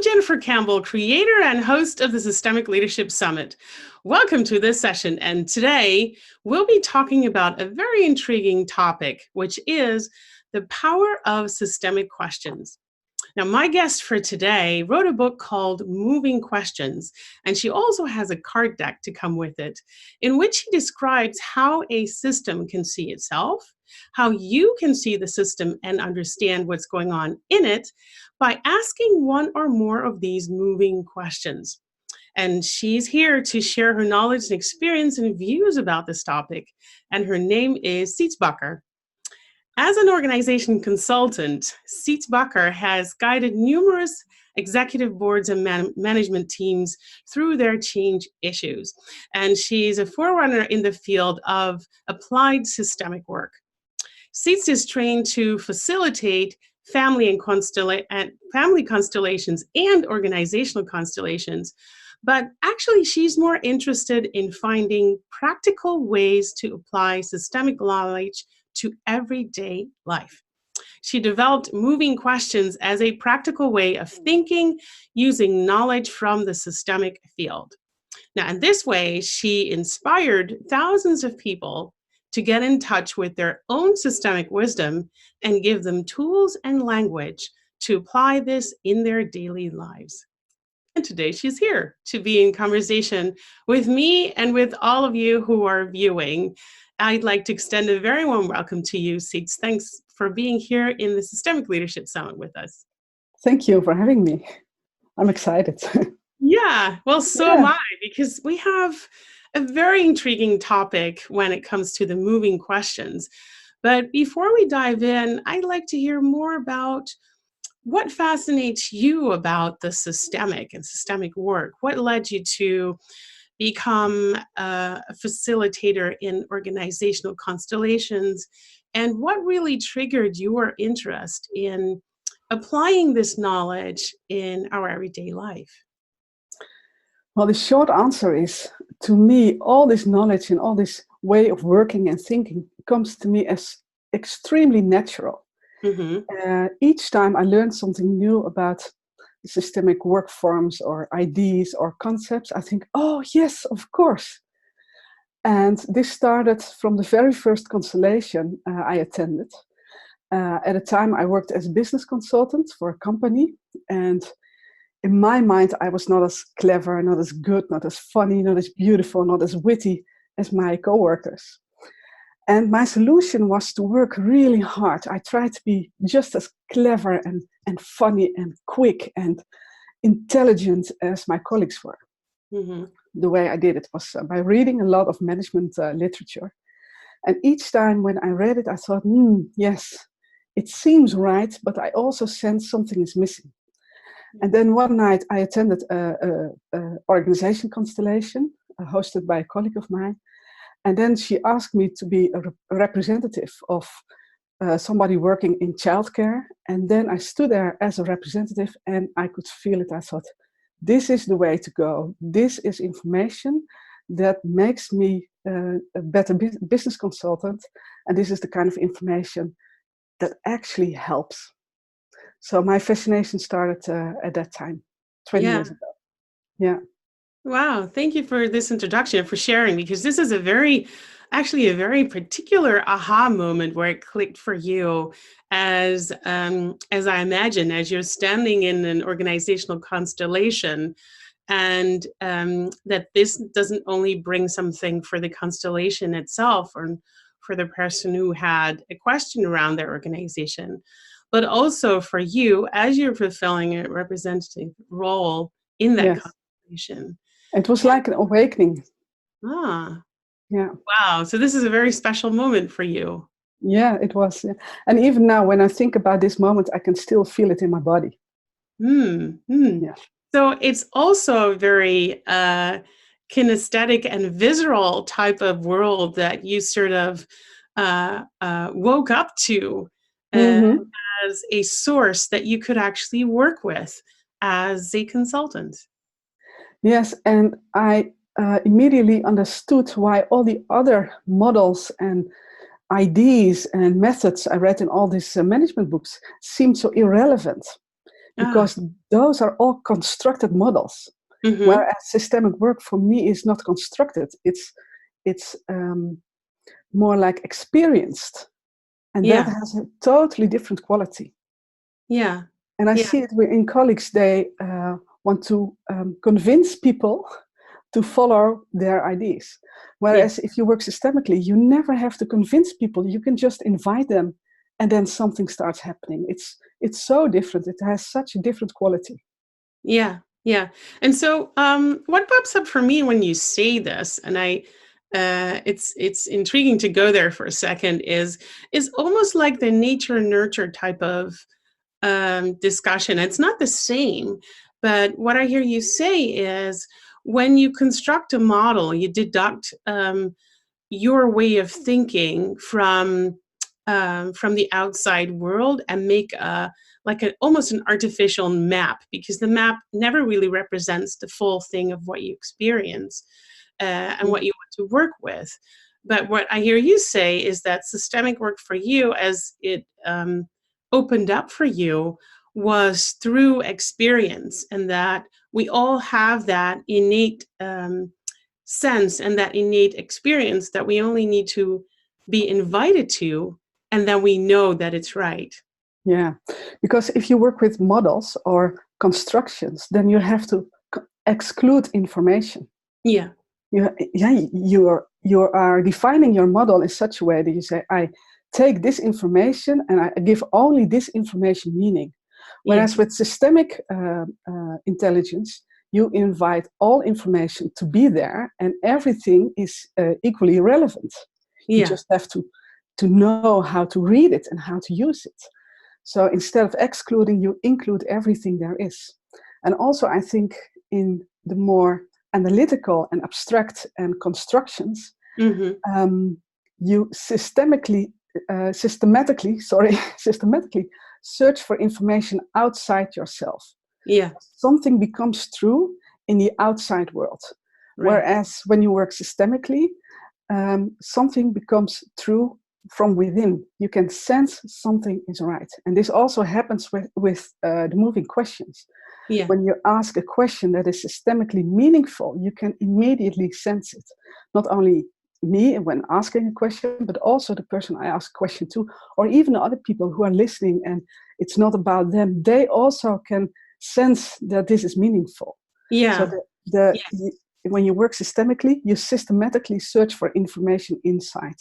Jennifer Campbell, creator and host of the Systemic Leadership Summit. Welcome to this session, and today we'll be talking about a very intriguing topic, which is the power of systemic questions. Now, my guest for today wrote a book called Moving Questions, and she also has a card deck to come with it, in which she describes how a system can see itself, how you can see the system and understand what's going on in it by asking one or more of these moving questions. And she's here to share her knowledge and experience and views about this topic, and her name is Siets Bakker. As an organization consultant, Siets Bakker has guided numerous executive boards and management teams through their change issues. And she's a forerunner in the field of applied systemic work. Siets is trained to facilitate family constellations and organizational constellations, but actually she's more interested in finding practical ways to apply systemic knowledge to everyday life. She developed Moving Questions as a practical way of thinking using knowledge from the systemic field. Now, in this way, she inspired thousands of people to get in touch with their own systemic wisdom and give them tools and language to apply this in their daily lives. And today she's here to be in conversation with me and with all of you who are viewing. I'd like to extend a very warm welcome to you, Siets. Thanks for being here in the Systemic Leadership Summit with us. Thank you for having me. I'm excited. Yeah, well, so am I, because we have a very intriguing topic when it comes to the moving questions. But before we dive in, I'd like to hear more about what fascinates you about the systemic and systemic work. What led you to become a facilitator in organizational constellations, and what really triggered your interest in applying this knowledge in our everyday life? Well, the short answer is, to me, all this knowledge and all this way of working and thinking comes to me as extremely natural. Mm-hmm. Each time I learn something new about systemic work forms or ideas or concepts, I think, oh yes, of course. And this started from the very first constellation I attended. At the time I worked as a business consultant for a company, and in my mind I was not as clever, not as good, not as funny, not as beautiful, not as witty as my coworkers. And my solution was to work really hard. I tried to be just as clever and funny and quick and intelligent as my colleagues were. Mm-hmm. The way I did it was by reading a lot of management literature. And each time when I read it, I thought, yes, it seems right, but I also sense something is missing. And then one night I attended an organization constellation hosted by a colleague of mine. And then she asked me to be a representative of somebody working in childcare. And then I stood there as a representative and I could feel it. I thought, this is the way to go. This is information that makes me a better business consultant. And this is the kind of information that actually helps. So my fascination started at that time, 20 years ago. Yeah. Wow, thank you for this introduction, for sharing, because this is a very particular aha moment where it clicked for you as I imagine, as you're standing in an organizational constellation, and that this doesn't only bring something for the constellation itself or for the person who had a question around their organization, but also for you as you're fulfilling a representative role in that constellation. It was like an awakening. Ah. Yeah. Wow. So this is a very special moment for you. Yeah, it was. Yeah. And even now, when I think about this moment, I can still feel it in my body. Yeah. So it's also a very kinesthetic and visceral type of world that you sort of woke up to as a source that you could actually work with as a consultant. Yes, and I immediately understood why all the other models and ideas and methods I read in all these management books seemed so irrelevant. Ah. because those are all constructed models. Mm-hmm. Whereas systemic work for me is not constructed. It's more like experienced, and that Yeah. has a totally different quality. Yeah. And I Yeah. see it in colleagues. They want to convince people to follow their ideas. Yeah. Whereas if you work systemically, you never have to convince people. You can just invite them, and then something starts happening. It's so different. It has such a different quality. Yeah. Yeah. And so what pops up for me when you say this, and it's intriguing to go there for a second, is almost like the nature nurture type of discussion. It's not the same, but what I hear you say is when you construct a model, you deduct your way of thinking from the outside world and make almost an artificial map, because the map never really represents the full thing of what you experience and Yeah. what you want to work with. But what I hear you say is that systemic work for you, as it opened up for you, was through experience, and that we all have that innate sense and that innate experience that we only need to be invited to, and then we know that it's right. Yeah, because if you work with models or constructions, then you have to exclude information. Yeah. You are defining your model in such a way that you say, I take this information and I give only this information meaning. Yeah. Whereas with systemic intelligence, you invite all information to be there, and everything is equally relevant. You Yeah. just have to know how to read it and how to use it. So instead of excluding, you include everything there is. And also, I think in the more analytical and abstract and constructions, Mm-hmm. you systematically search for information outside yourself. Yeah. Something becomes true in the outside world. Right. Whereas when you work systemically, something becomes true from within. You can sense something is right. And this also happens with the moving questions. Yeah. When you ask a question that is systemically meaningful, you can immediately sense it. Not only me when asking a question, but also the person I ask a question to, or even other people who are listening, and it's not about them. They also can sense that this is meaningful. So Yeah. when you work systemically, you systematically search for information inside.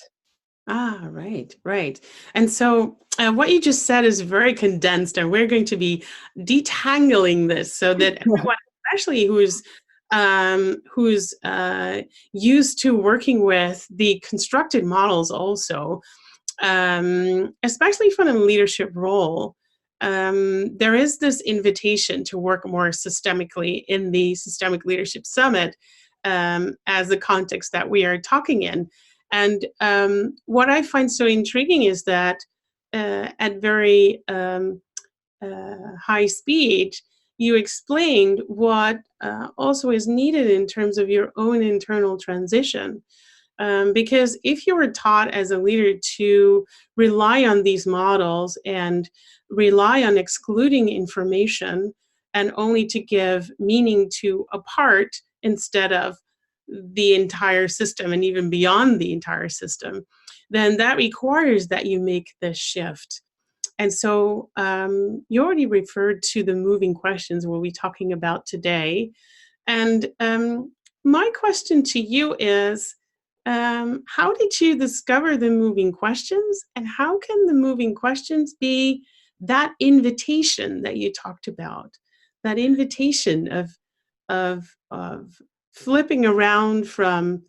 Ah, right, right. And so what you just said is very condensed, and we're going to be detangling this so that everyone, especially who's used to working with the constructed models, also, especially from a leadership role, there is this invitation to work more systemically in the Systemic Leadership Summit as the context that we are talking in. And what I find so intriguing is that at very high speed, you explained what also is needed in terms of your own internal transition. Because if you were taught as a leader to rely on these models and rely on excluding information and only to give meaning to a part instead of the entire system and even beyond the entire system, then that requires that you make this shift. And so you already referred to the moving questions we'll be talking about today. And my question to you is, how did you discover the moving questions, and how can the moving questions be that invitation that you talked about, that invitation of flipping around from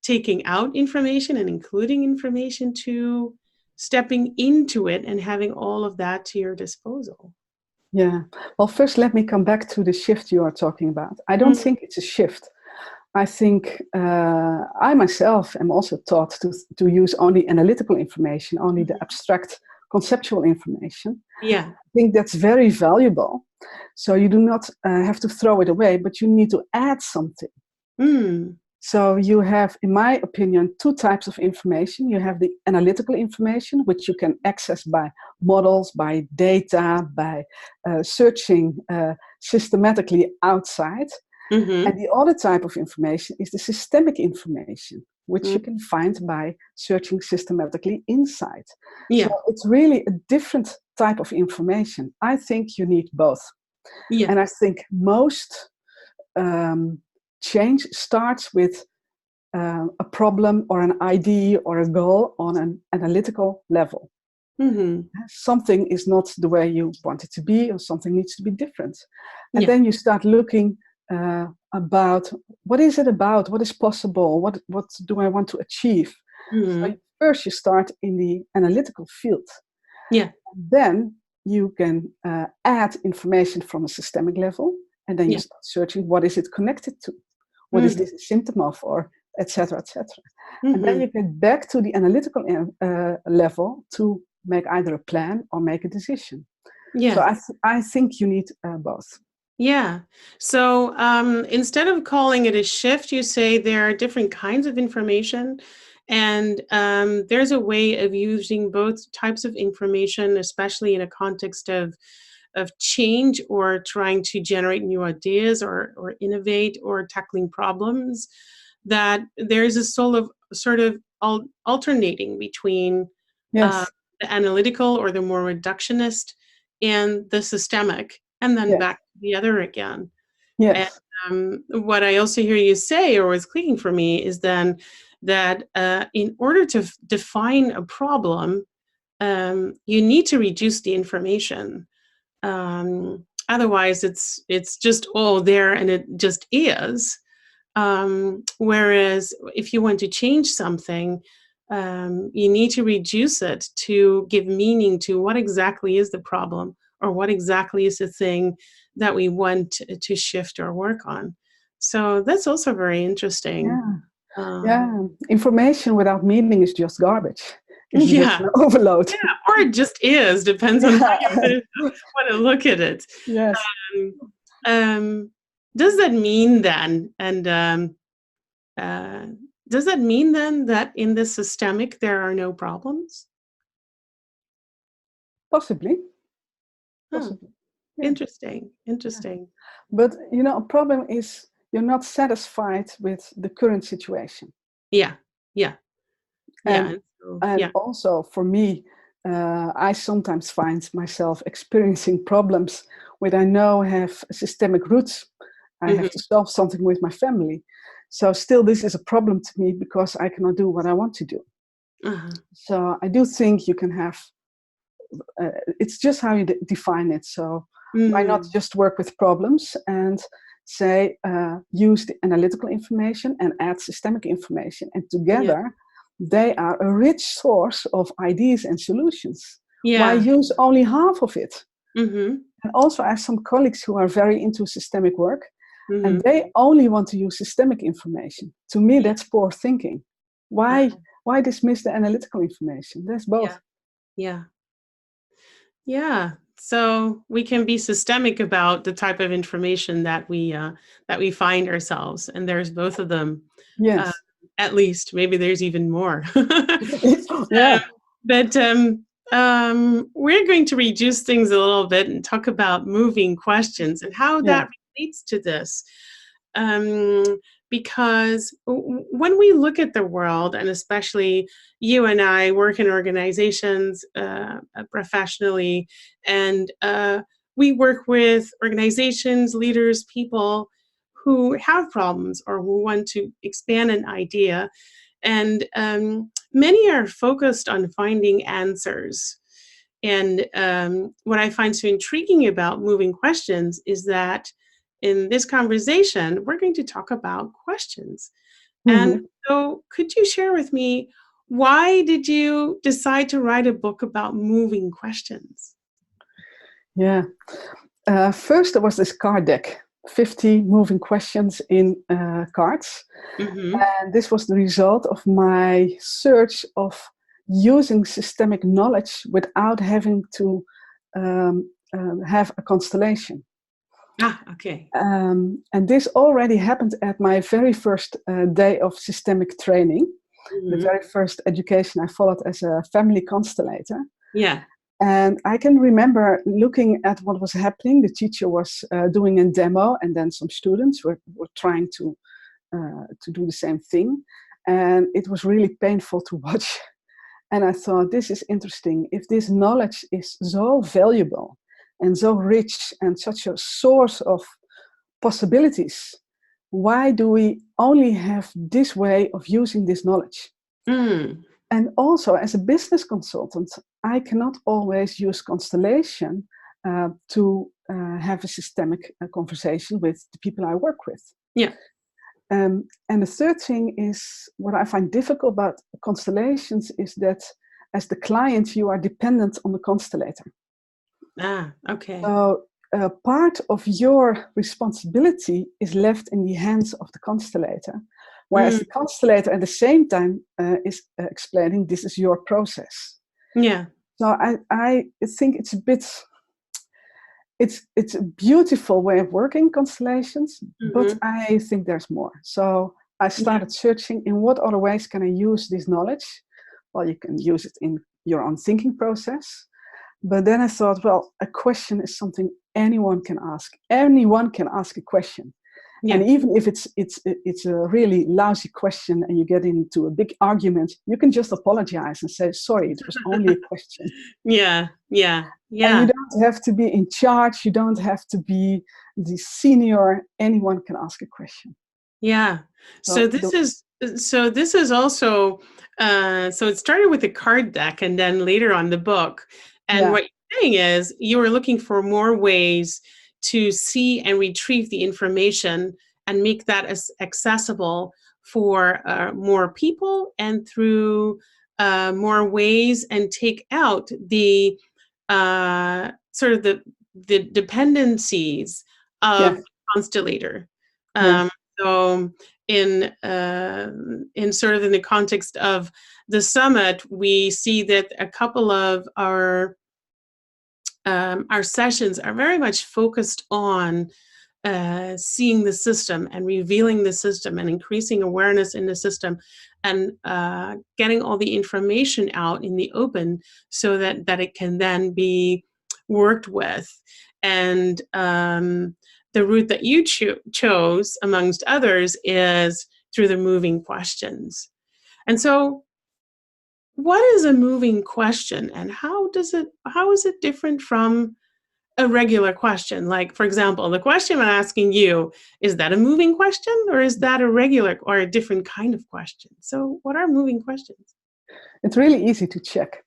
taking out information and including information to stepping into it and having all of that to your disposal? Yeah. Well, first, let me come back to the shift you are talking about. I don't Mm. think it's a shift. I think I myself am also taught to use only analytical information, only the abstract conceptual information. Yeah. I think that's very valuable. So you do not have to throw it away, but you need to add something. Mm. So you have, in my opinion, two types of information. You have the analytical information, which you can access by models, by data, by searching systematically outside. And the other type of information is the systemic information, which you can find by searching systematically inside. Yeah. So it's really a different type of information. I think you need both. Yeah. And I think most change starts with a problem or an idea or a goal on an analytical level. Something is not the way you want it to be, or something needs to be different. And then you start looking about what is it about, what is possible, what do I want to achieve. So first you start in the analytical field. Then you can add information from a systemic level, and then you start searching what is it connected to, what is this a symptom of, or etc., etc. And then you get back to the analytical level to make either a plan or make a decision. So I think you need both. Yeah. So instead of calling it a shift, you say there are different kinds of information, and there's a way of using both types of information, especially in a context of change or trying to generate new ideas or innovate or tackling problems, that there's a sort of alternating between the analytical or the more reductionist and the systemic, and then back to the other again. And what I also hear you say, or was clicking for me, is then that in order to define a problem, you need to reduce the information. Otherwise, it's just all there and it just is. Whereas if you want to change something, you need to reduce it to give meaning to what exactly is the problem, or what exactly is the thing that we want to shift or work on. So that's also very interesting. Information without meaning is just garbage. It's just an overload. Or it just is, depends on how you want to look at it. Does that mean then, does that mean then that in the systemic there are no problems? Possibly. Interesting. But a problem is you're not satisfied with the current situation. And also for me, I sometimes find myself experiencing problems which I know have systemic roots. I have to solve something with my family. So still this is a problem to me because I cannot do what I want to do. So I do think you can have, it's just how you define it. So why not just work with problems and say, use the analytical information and add systemic information, and together they are a rich source of ideas and solutions. Why use only half of it? And also I have some colleagues who are very into systemic work, and they only want to use systemic information. To me, that's poor thinking. Why dismiss the analytical information? There's both. So we can be systemic about the type of information that we find ourselves, and there's both of them. At least, maybe there's even more. But we're going to reduce things a little bit and talk about moving questions and how that relates to this. Because when we look at the world, and especially you and I work in organizations professionally, and we work with organizations, leaders, people who have problems or who want to expand an idea. And many are focused on finding answers. And what I find so intriguing about moving questions is that in this conversation, we're going to talk about questions. And so could you share with me, why did you decide to write a book about moving questions? First there was this card deck, 50 moving questions in cards. And this was the result of my search of using systemic knowledge without having to have a constellation. Okay. And this already happened at my very first day of systemic training, the Mm-hmm. very first education I followed as a family constellator. Yeah. And I can remember looking at what was happening. The teacher was doing a demo, and then some students were trying to do the same thing. And it was really painful to watch. And I thought, this is interesting. If this knowledge is so valuable and so rich and such a source of possibilities, why do we only have this way of using this knowledge? Mm. And also, as a business consultant, I cannot always use constellation to have a systemic conversation with the people I work with. Yeah. And the third thing is what I find difficult about constellations is that as the client, you are dependent on the constellator. Okay. So part of your responsibility is left in the hands of the constellator, whereas the constellator at the same time is explaining this is your process. Yeah. So I think it's a bit, it's a beautiful way of working constellations, but I think there's more. So I started searching in what other ways can I use this knowledge. Well, you can use it in your own thinking process. But then I thought, well, a question is something anyone can ask. Anyone can ask a question. Yeah. And even if it's a really lousy question and you get into a big argument, you can just apologize and say, sorry, it was only a question. Yeah. Yeah. And Yeah. you don't have to be in charge. You don't have to be the senior. Anyone can ask a question. Yeah. So this is also so it started with the card deck and then later on the book. And what you're saying is you were looking for more ways to see and retrieve the information and make that as accessible for more people and through more ways and take out the sort of the dependencies of constellator. Yes. So in sort of in the context of the summit, we see that a couple of our sessions are very much focused on seeing the system and revealing the system and increasing awareness in the system and getting all the information out in the open so that it can then be worked with. And the route that you chose, amongst others, is through the moving questions. And so what is a moving question and how is it different from a regular question? Like, for example, the question I'm asking you, is that a moving question or is that a regular or a different kind of question? So what are moving questions? It's really easy to check.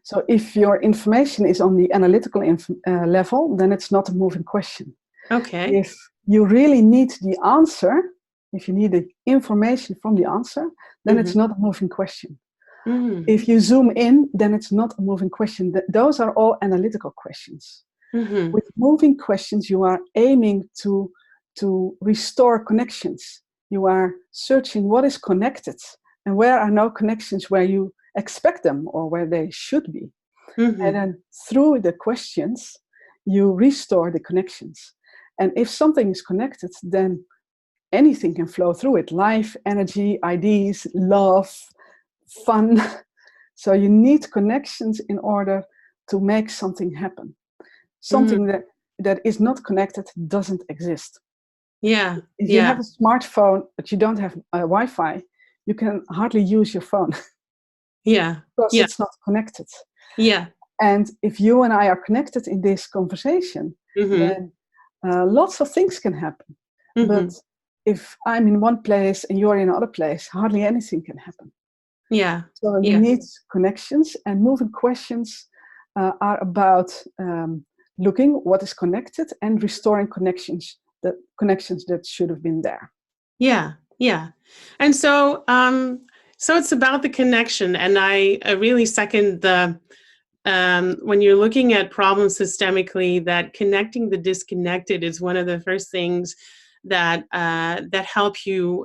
So if your information is on the analytical level, then it's not a moving question. Okay. If you really need the answer, if you need the information from the answer, then it's not a moving question. If you zoom in, then it's not a moving question. Those are all analytical questions. With moving questions, you are aiming to restore connections. You are searching what is connected and where are no connections where you expect them or where they should be. And then through the questions, you restore the connections. And if something is connected, then anything can flow through it. Life, energy, ideas, love, fun. So you need connections in order to make something happen. Something that is not connected doesn't exist. Yeah. If you have a smartphone, but you don't have Wi-Fi, you can hardly use your phone. Yeah. Because Yeah. it's not connected. Yeah. And if you and I are connected in this conversation, then lots of things can happen. But if I'm in one place and you're in another place, hardly anything can happen. Yeah. So you need connections, and moving questions are about looking what is connected and restoring connections that should have been there. Yeah. Yeah. And so so it's about the connection, and I really second the when you're looking at problems systemically, that connecting the disconnected is one of the first things that that help you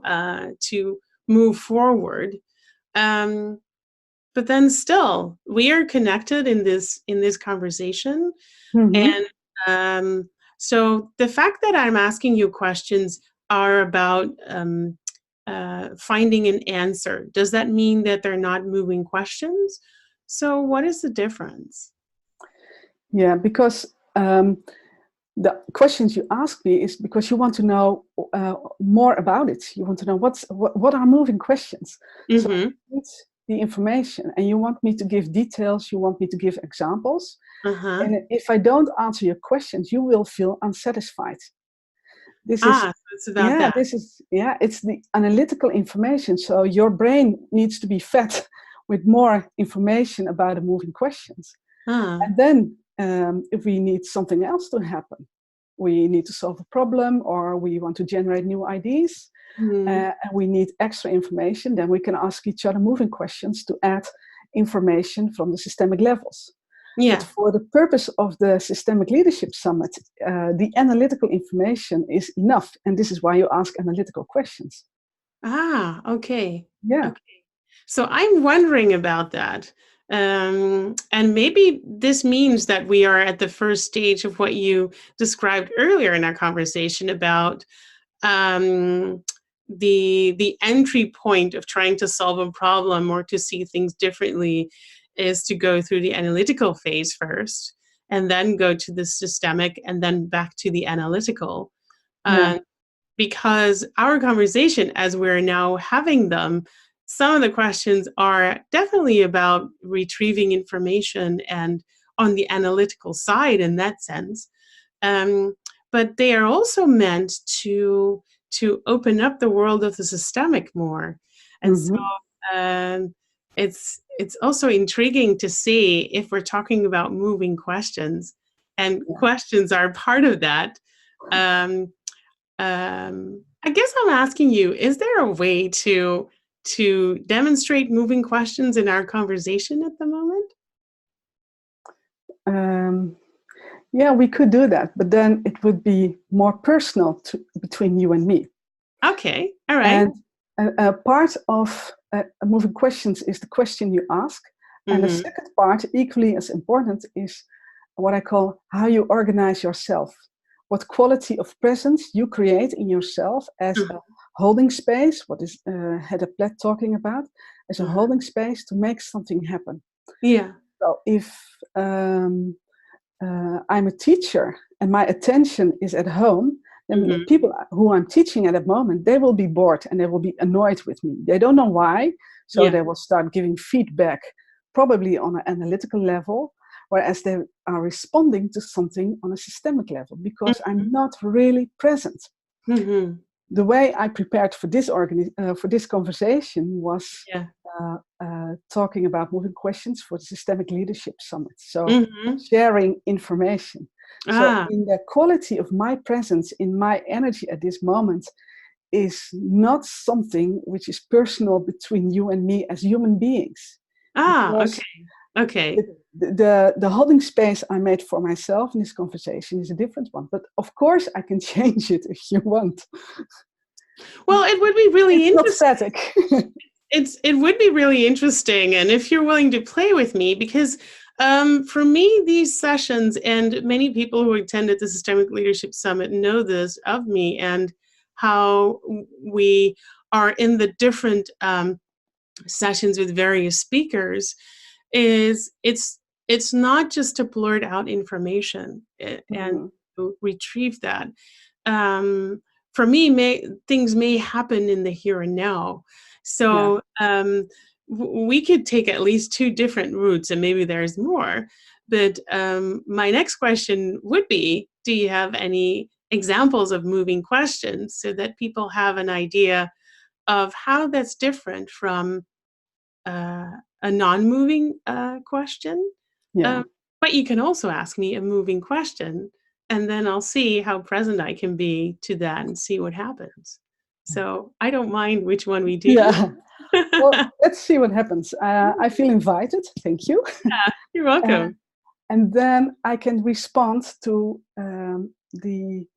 to move forward. But then still, we are connected in this conversation, and So the fact that I'm asking you questions are about finding an answer. Does that mean that they're not moving questions? So what is the difference? Yeah, because the questions you ask me is because you want to know more about it. You want to know what are moving questions. So Mm-hmm. it's the information, and you want me to give details. You want me to give examples. Uh-huh. And if I don't answer your questions, you will feel unsatisfied. This is So it's about that. it's the analytical information. So your brain needs to be fed with more information about the moving questions. Ah. And then if we need something else to happen, we need to solve a problem, or we want to generate new ideas, Mm. and we need extra information, then we can ask each other moving questions to add information from the systemic levels. But Yeah. for the purpose of the Systemic Leadership Summit, the analytical information is enough. And this is why you ask analytical questions. Okay. Yeah. Okay. So I'm wondering about that. And maybe this means that we are at the first stage of what you described earlier in our conversation about um, the entry point of trying to solve a problem or to see things differently is to go through the analytical phase first, and then go to the systemic, and then back to the analytical. Yeah. Because our conversation, as we're now having them, some of the questions are definitely about retrieving information and on the analytical side in that sense. But they are also meant to open up the world of the systemic more. And so Mm-hmm. it's also intriguing to see if we're talking about moving questions, and Yeah. questions are part of that. Um, I guess I'm asking you, is there a way to demonstrate moving questions in our conversation at the moment? Yeah, we could do that, but then it would be more personal between you and me. Okay, all right. And a part of moving questions is the question you ask. And the Mm-hmm. second part, equally as important, is what I call how you organize yourself. What quality of presence you create in yourself as a holding space, what is Hedda Platt talking about, as a holding space to make something happen. Yeah. So if I'm a teacher and my attention is at home, then the people who I'm teaching at that moment, they will be bored and they will be annoyed with me. They don't know why, so they will start giving feedback, probably on an analytical level, whereas they are responding to something on a systemic level because I'm not really present. Mm-hmm. The way I prepared for this conversation was talking about moving questions for the Systemic Leadership Summit. So sharing information. So in the quality of my presence, in my energy at this moment, is not something which is personal between you and me as human beings. Okay. The holding space I made for myself in this conversation is a different one. But of course, I can change it if you want. Well, it would be really interesting. Not static. It would be really interesting, and if you're willing to play with me, because for me, these sessions, and many people who attended the Systemic Leadership Summit know this of me, and how we are in the different sessions with various speakers, is it's not just to blurt out information and to retrieve that. For me, things may happen in the here and now. So we could take at least two different routes, and maybe there's more. But my next question would be, do you have any examples of moving questions so that people have an idea of how that's different from a non-moving question? Yeah. But you can also ask me a moving question, and then I'll see how present I can be to that and see what happens. So I don't mind which one we do. Yeah. Well, let's see what happens. I feel invited. Thank you. You're welcome. And then I can respond to the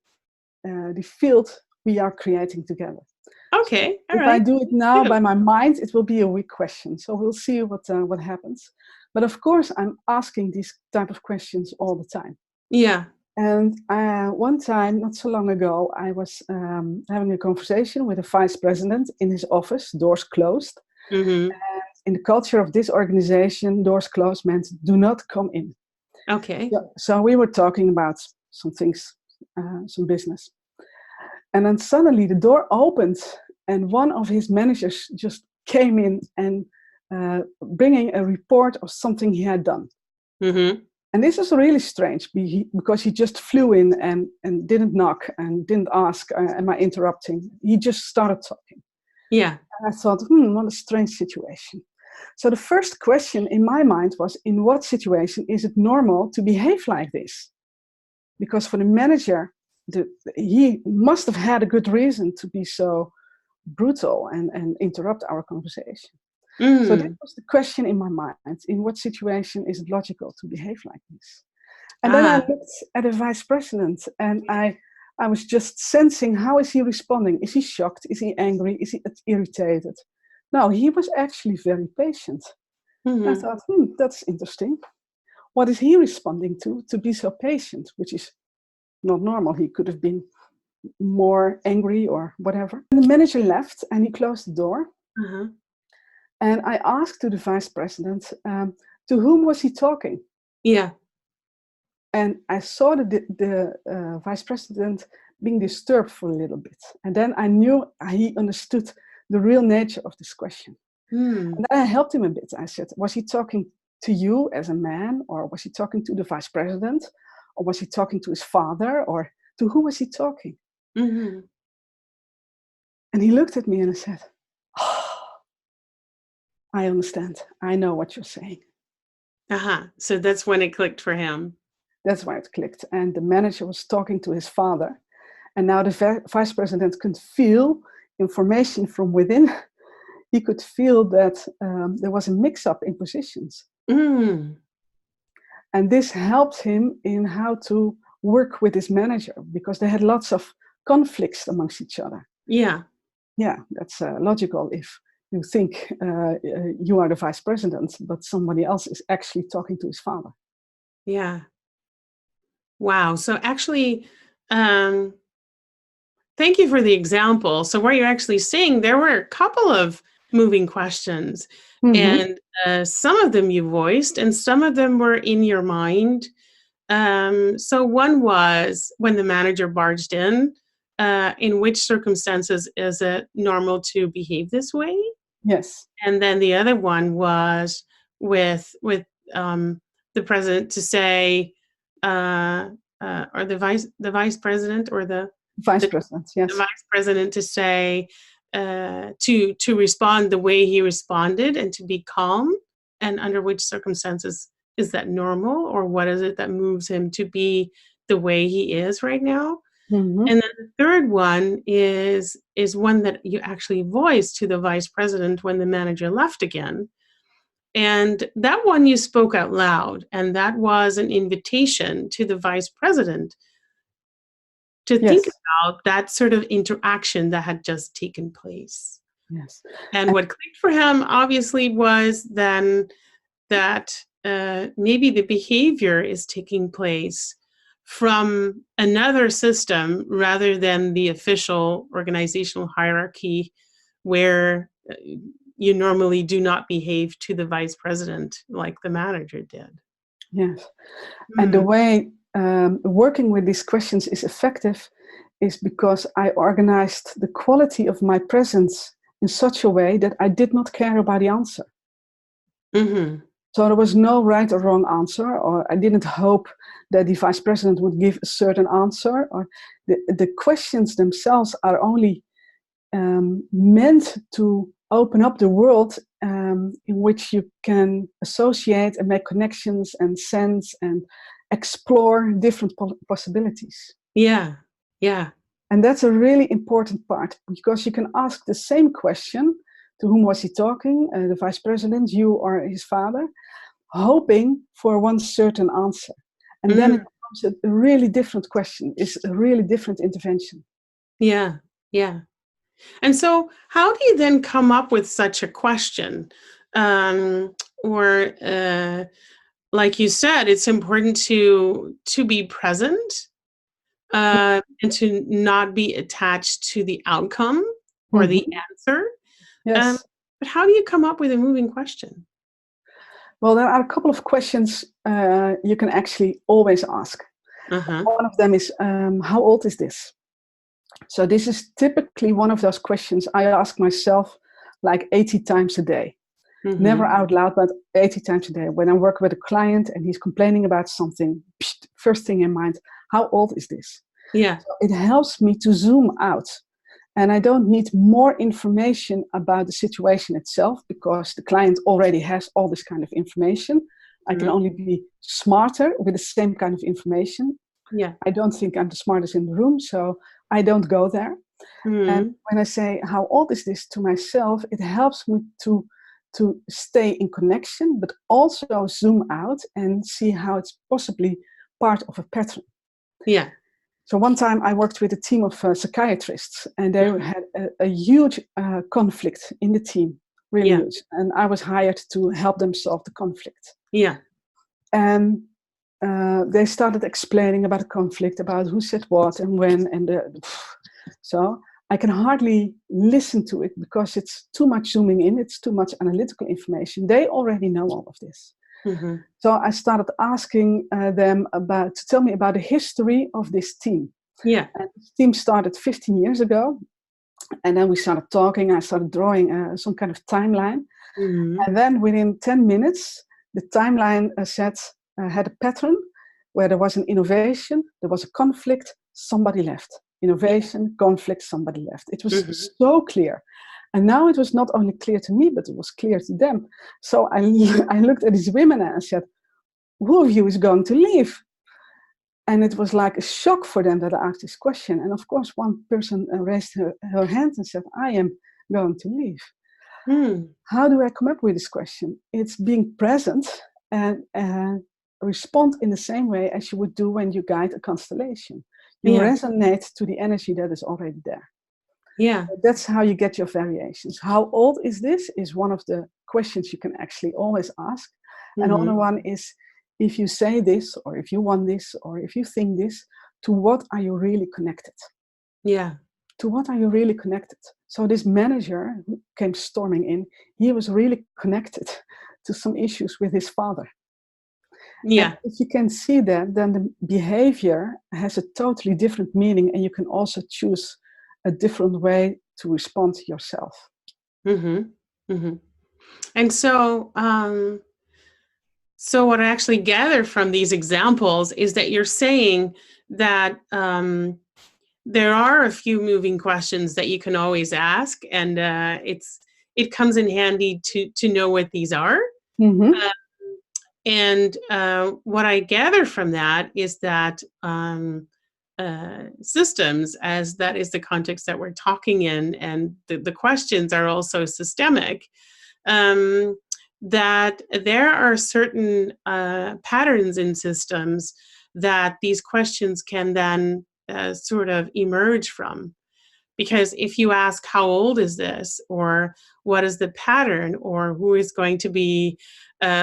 field we are creating together. Okay. So if I do it now by my mind, it will be a weak question. So we'll see what happens. But of course, I'm asking these type of questions all the time. Yeah. And one time, not so long ago, I was having a conversation with a vice president in his office, doors closed. Mm-hmm. In the culture of this organization, doors closed meant do not come in. Okay. So we were talking about some things, some business. And then suddenly the door opened and one of his managers just came in and bringing a report of something he had done. Mm-hmm. And this is really strange because he just flew in and didn't knock and didn't ask, am I interrupting? He just started talking. Yeah. And I thought, what a strange situation. So the first question in my mind was, in what situation is it normal to behave like this? Because for the manager, he must have had a good reason to be so brutal and interrupt our conversation. So that was the question in my mind. In what situation is it logical to behave like this? And then I looked at the vice president and I was just sensing, how is he responding? Is he shocked? Is he angry? Is he irritated? No, he was actually very patient. Mm-hmm. I thought, that's interesting. What is he responding to be so patient, which is not normal. He could have been more angry or whatever. And the manager left and he closed the door. Uh-huh. And I asked to the vice president, to whom was he talking? Yeah. And I saw the vice president being disturbed for a little bit. And then I knew he understood the real nature of this question. And then I helped him a bit. I said, was he talking to you as a man, or was he talking to the vice president, or was he talking to his father, or to who was he talking? Mm-hmm. And he looked at me and I said, I understand. I know what you're saying. So that's when it clicked for him. That's why it clicked. And the manager was talking to his father. And now the vice president could feel information from within. He could feel that there was a mix-up in positions. Mm. And this helped him in how to work with his manager, because they had lots of conflicts amongst each other. Yeah. Yeah, that's logical if you think you are the vice president, but somebody else is actually talking to his father. Yeah. Wow. So actually, thank you for the example. So where you're actually saying there were a couple of moving questions, and some of them you voiced and some of them were in your mind. So one was when the manager barged in which circumstances is it normal to behave this way? Yes. And then the other one was with the president to say, or the vice president, or the vice president, yes, the vice president to say, to respond the way he responded and to be calm, and under which circumstances is that normal, or what is it that moves him to be the way he is right now? And then the third one is one that you actually voiced to the vice president when the manager left again. And that one you spoke out loud, and that was an invitation to the vice president to think about that sort of interaction that had just taken place. Yes. And what clicked for him, obviously, was then that maybe the behavior is taking place from another system rather than the official organizational hierarchy, where you normally do not behave to the vice president like the manager did. Yes. And the way working with these questions is effective is because I organized the quality of my presence in such a way that I did not care about the answer. So there was no right or wrong answer, or I didn't hope that the vice president would give a certain answer, or the questions themselves are only meant to open up the world in which you can associate and make connections and sense and explore different possibilities. Yeah, yeah. And that's a really important part, because you can ask the same question: to whom was he talking, the vice president, you or his father, hoping for one certain answer. And then it becomes a really different question. It's a really different intervention. Yeah, yeah. And so how do you then come up with such a question? Or like you said, it's important to be present and to not be attached to the outcome or the Mhm. answer. Um, Yes. but how do you come up with a moving question? Well, there are a couple of questions you can actually always ask. Uh-huh. One of them is, how old is this? So this is typically one of those questions I ask myself like 80 times a day. Never Mm-hmm. out loud, but 80 times a day. When I work with a client and he's complaining about something, first thing in mind, how old is this? Yeah. So it helps me to zoom out. And I don't need more information about the situation itself because the client already has all this kind of information. I can Mm-hmm. only be smarter with the same kind of information. Yeah. I don't think I'm the smartest in the room, so I don't go there. And Mm-hmm. when I say, how old is this to myself, it helps me to stay in connection, but also zoom out and see how it's possibly part of a pattern. Yeah. So one time I worked with a team of psychiatrists, and they had a huge conflict in the team, really Yeah. huge. And I was hired to help them solve the conflict. Yeah. And they started explaining about the conflict, about who said what and when, and so I can hardly listen to it because it's too much zooming in, it's too much analytical information. They already know all of this. Mm-hmm. So I started asking them to tell me about the history of this team. Yeah. And this team started 15 years ago. And then we started talking. I started drawing some kind of timeline. Mm-hmm. And then within 10 minutes, the timeline had a pattern where there was an innovation, there was a conflict, somebody left. Innovation, conflict, somebody left. It was Mm-hmm. so clear. And now it was not only clear to me, but it was clear to them. So I looked at these women and I said, who of you is going to leave? And it was like a shock for them that I asked this question. And of course, one person raised her hand and said, I am going to leave. Mm. How do I come up with this question? It's being present and respond in the same way as you would do when you guide a constellation. You Yeah. resonate to the energy that is already there. Yeah. That's how you get your variations. How old is this is one of the questions you can actually always ask. Mm-hmm. Another one is, if you say this, or if you want this, or if you think this, to what are you really connected? Yeah. To what are you really connected? So this manager who came storming in, he was really connected to some issues with his father. Yeah. And if you can see that, then the behavior has a totally different meaning, and you can also choose a different way to respond to yourself. Mm-hmm. Mm-hmm. And so, so what I actually gather from these examples is that you're saying that there are a few moving questions that you can always ask, and it comes in handy to know what these are. Mm-hmm. And what I gather from that is that systems, as that is the context that we're talking in, and the questions are also systemic, that there are certain patterns in systems that these questions can then sort of emerge from. Because if you ask, how old is this? Or what is the pattern? Or who is going to be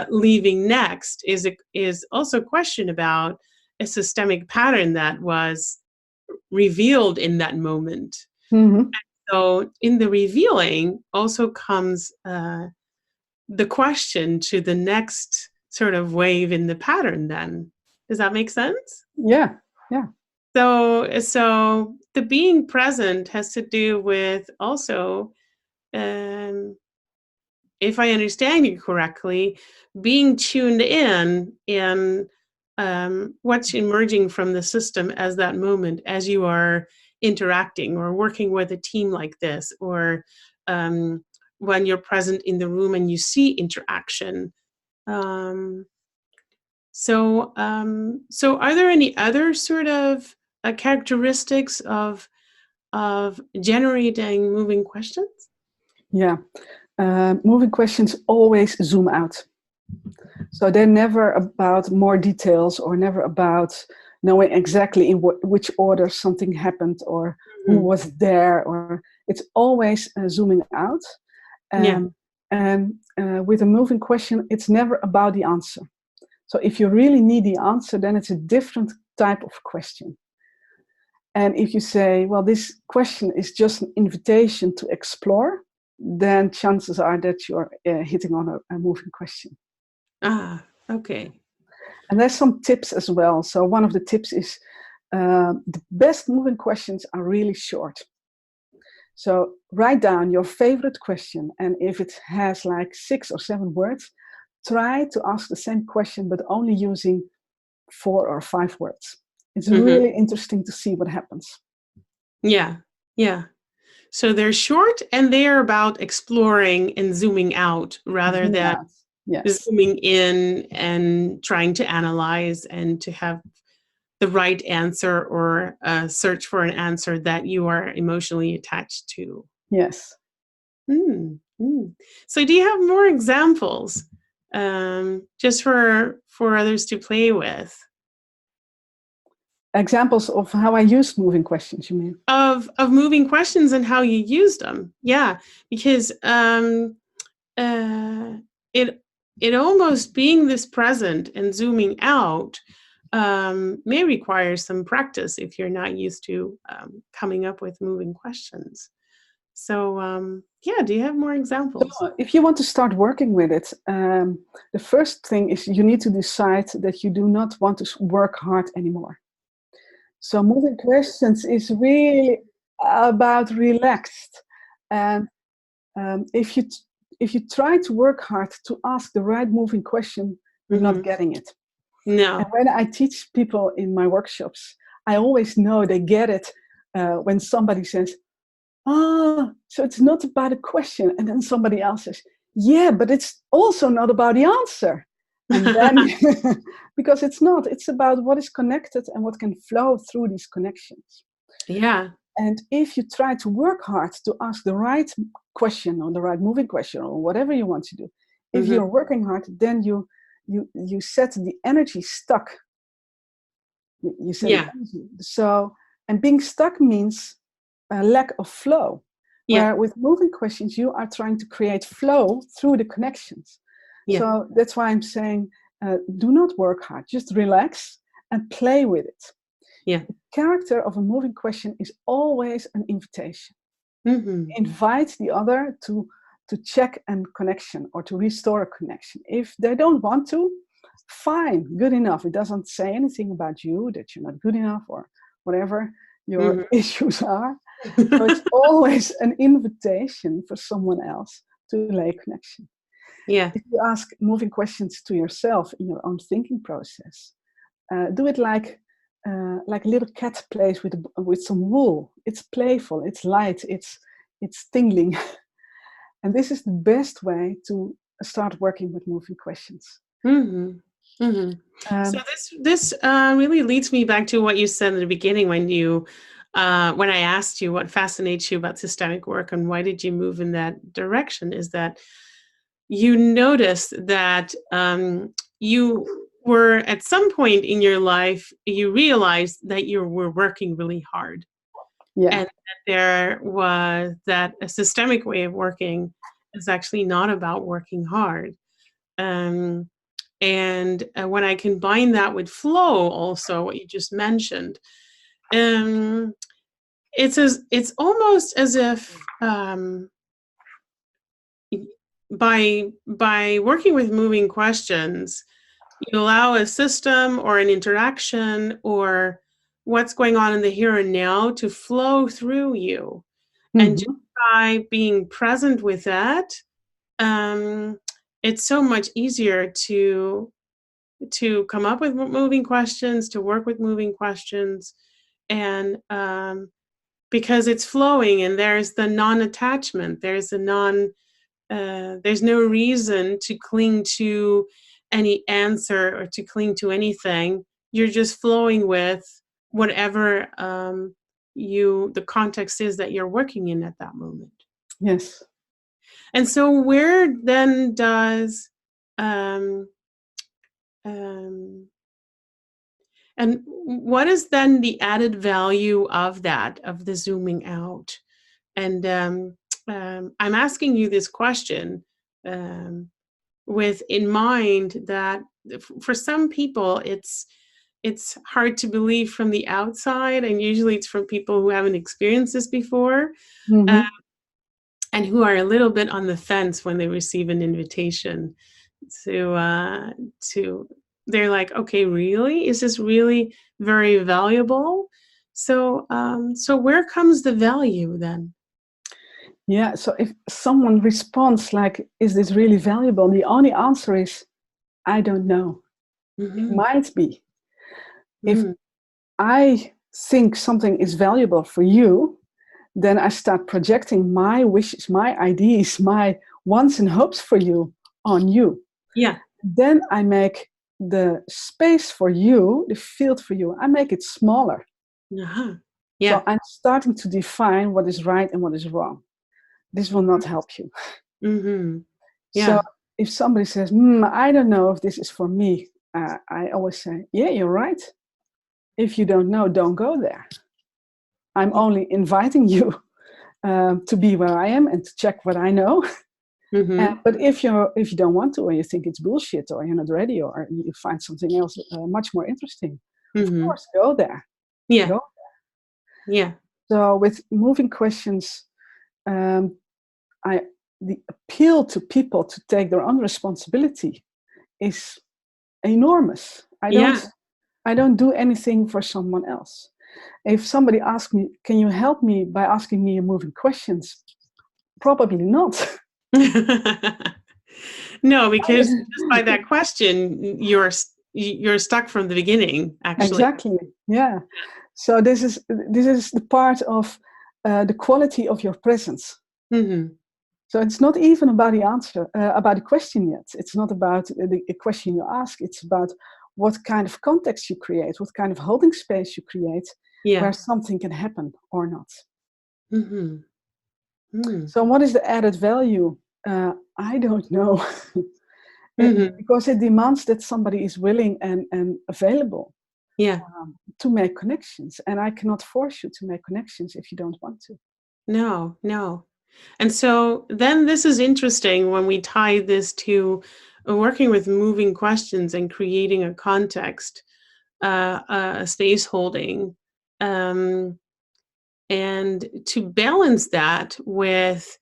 leaving next? Is also a question about a systemic pattern that was revealed in that moment. Mm-hmm. So in the revealing also comes the question to the next sort of wave in the pattern then. Does that make sense? Yeah, yeah. So the being present has to do with also, um, if I understand you correctly, being tuned in what's emerging from the system as that moment, as you are interacting or working with a team like this, or when you're present in the room and you see interaction. Um, so are there any other sort of characteristics of generating moving questions? Yeah. Moving questions always zoom out. So they're never about more details or never about knowing exactly in which order something happened or who Mm-hmm. was there. Or it's always zooming out. Yeah. And with a moving question, it's never about the answer. So if you really need the answer, then it's a different type of question. And if you say, well, this question is just an invitation to explore, then chances are that you're hitting on a moving question. Ah, okay. And there's some tips as well. So one of the tips is the best moving questions are really short. So write down your favorite question, and if it has like 6 or 7 words, try to ask the same question but only using 4 or 5 words. It's really interesting to see what happens. Yeah, yeah. So they're short and they're about exploring and zooming out rather than zooming in and trying to analyze and to have the right answer or search for an answer that you are emotionally attached to. Yes. So do you have more examples just for others to play with? Examples of how I use moving questions, you mean? Of moving questions and how you used them. Yeah, because it almost being this present and zooming out may require some practice if you're not used to coming up with moving questions. So yeah, do you have more examples? So if you want to start working with it, the first thing is you need to decide that you do not want to work hard anymore. So moving questions is really about relaxed. And if you try to work hard to ask the right moving question, you're not getting it. No. And when I teach people in my workshops, I always know they get it when somebody says, so it's not about a question. And then somebody else says, yeah, but it's also not about the answer. And then, because it's not, it's about what is connected and what can flow through these connections. Yeah. And if you try to work hard to ask the right question or the right moving question or whatever you want to do, if you're working hard, then you set the energy stuck. You set the energy. So, and being stuck means a lack of flow. Where with moving questions, you are trying to create flow through the connections. So that's why I'm saying, do not work hard, just relax and play with it. The character of a moving question is always an invitation. Invite the other to check a connection or to restore a connection. If they don't want to, fine, good enough. It doesn't say anything about you, that you're not good enough or whatever your issues are. So it's always an invitation for someone else to lay connection. If you ask moving questions to yourself in your own thinking process, do it like a little cat plays with some wool. It's playful, it's light, it's tingling. And this is the best way to start working with moving questions. So this really leads me back to what you said in the beginning when I asked you what fascinates you about systemic work and why did you move in that direction, is that you noticed that you were at some point in your life, you realized that you were working really hard. And that a systemic way of working is actually not about working hard. And when I combine that with flow, also what you just mentioned, it's almost as if by working with moving questions, you allow a system or an interaction or what's going on in the here and now to flow through you. And just by being present with that, it's so much easier to come up with moving questions, to work with moving questions, and because it's flowing and there's the non-attachment, there's no reason to cling to any answer or to cling to anything. You're just flowing with whatever the context is that you're working in at that moment. Yes. And so where then does and what is then the added value of that, of the zooming out? And I'm asking you this question with in mind that for some people, it's it's hard to believe from the outside, and usually it's from people who haven't experienced this before, uh, Mm-hmm. and who are a little bit on the fence when they receive an invitation to they're like, okay, really, is this really very valuable? So where comes the value then? Yeah, so if someone responds like, is this really valuable? The only answer is, I don't know. It Mm-hmm. might be. If Mm-hmm. I think something is valuable for you, then I start projecting my wishes, my ideas, my wants and hopes for you on you. Yeah. Then I make the space for you, the field for you, I make it smaller. Uh-huh. So Yeah. I'm starting to define what is right and what is wrong. This will not help you. Mm-hmm. So Yeah. if somebody says, I don't know if this is for me, I always say, yeah, you're right. If you don't know, don't go there. I'm only inviting you to be where I am and to check what I know. Mm-hmm. But if you don't want to, or you think it's bullshit, or you're not ready, or you find something else much more interesting, of Mm-hmm. course, go there. Yeah. Go. Yeah. So with moving questions, um, the appeal to people to take their own responsibility is enormous. Yeah. I don't do anything for someone else. If somebody asks me, can you help me by asking me a moving questions? Probably not. No, because just by that question, you're stuck from the beginning, actually. Exactly. Yeah. So this is the part of the quality of your presence. Mm-hmm. So it's not even about the answer, about the question yet. It's not about the question you ask. It's about what kind of context you create, what kind of holding space you create, Yeah. where something can happen or not. Mm-hmm. Mm. So what is the added value? I don't know. Mm-hmm. Because it demands that somebody is willing and available Yeah. to make connections. And I cannot force you to make connections if you don't want to. No, no. And so then this is interesting when we tie this to working with moving questions and creating a context, a space holding, um, and to balance that with,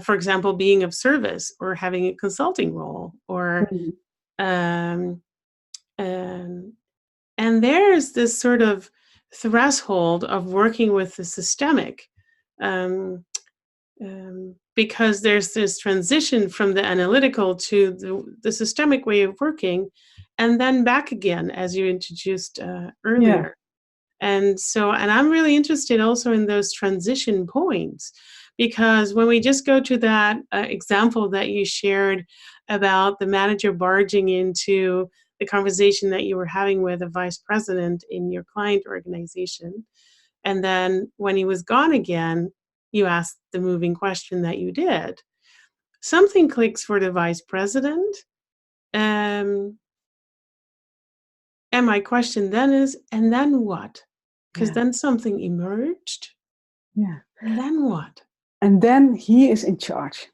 for example, being of service or having a consulting role or Mhm. um, um, and there's this sort of threshold of working with the systemic, um, because there's this transition from the analytical to the systemic way of working, and then back again, as you introduced Yeah. earlier. And I'm really interested also in those transition points, because when we just go to that example that you shared about the manager barging into the conversation that you were having with a vice president in your client organization, and then when he was gone again, you asked the moving question that you did. Something clicks for the vice president. Um, and my question then is, and then what? Because Yeah. then something emerged. Yeah. And then what? And then he is in charge.